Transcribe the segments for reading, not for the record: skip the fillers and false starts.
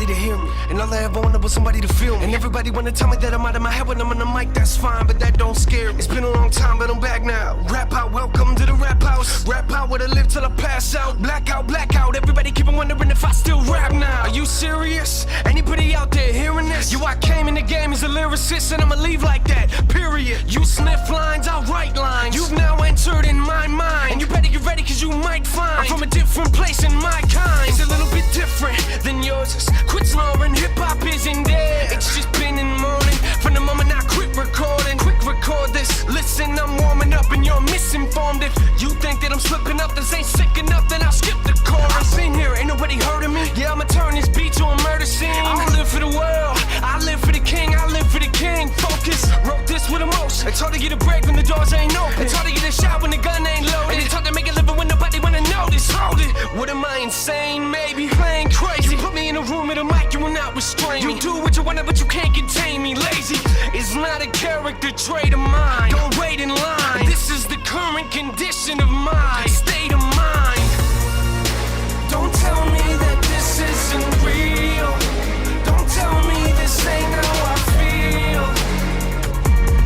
somebody to hear me. And all I ever wanted was somebody to feel me. And everybody wanna tell me that I'm out of my head when I'm on the mic, that's fine, but that don't scare me. It's been a long time, but I'm back now. Rap out, welcome to the rap house. Rap out, where I live till I pass out. Blackout, blackout, everybody keep on wondering if I still rap now. Are you serious? Anybody out there hearing this? Yo, I came in the game as a lyricist, and I'ma leave like that, period. You sniff lines, I'll write lines. You've now entered in my mind, and you better get ready, cause you might find I'm from a different place in my kind. It's a little bit different than yours is. Quit snoring, hip-hop isn't dead. It's just been in the morning, from the moment I quit recording. Quick record this, listen, I'm warming up and you're misinformed. If you think that I'm slipping up, this ain't sick enough, then I'll skip the chorus. I've been here, ain't nobody heard of me. Yeah, I'ma turn this beat to a murder scene. I don't live for the world, I live for the king, I live for the king. Focus, wrote this with emotion. It's hard to get a break when the doors ain't open. It's hard to get a shot when the gun ain't loaded. And it's hard to make a living when nobody wanna notice. Hold it, what am I, insane? Maybe playing crazy. You put me in a room with a mic, you will not restrain me. You do what you wanna, but you can't contain me. Lazy is not a character trait of mine. Don't wait in line. This is the current condition of my state of mind. Don't tell me that this isn't real. Don't tell me this ain't how I feel.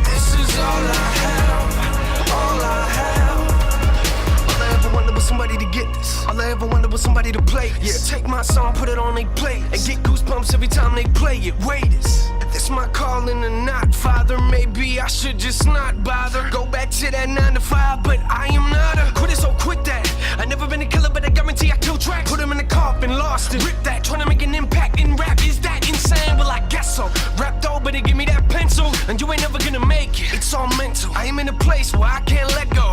This is all I have, all I have. All I ever wanted was somebody to get this. All I ever wanted was somebody to play this. Yeah, take my song, put it on they play, and get goosebumps every time they play it. Waiters, this my calling or not, Father? Maybe I should just not bother. Go back to that 9 to 5, but I am not a quitter, so quit that. I never been a killer, but I guarantee I kill tracks. Put him in the coffin, lost it. Rip that, trying to make an impact in rap. Is that insane? Well, I guess so. Rap though, but give me that pencil, and you ain't never gonna make it. It's all mental. I am in a place where I can't let go.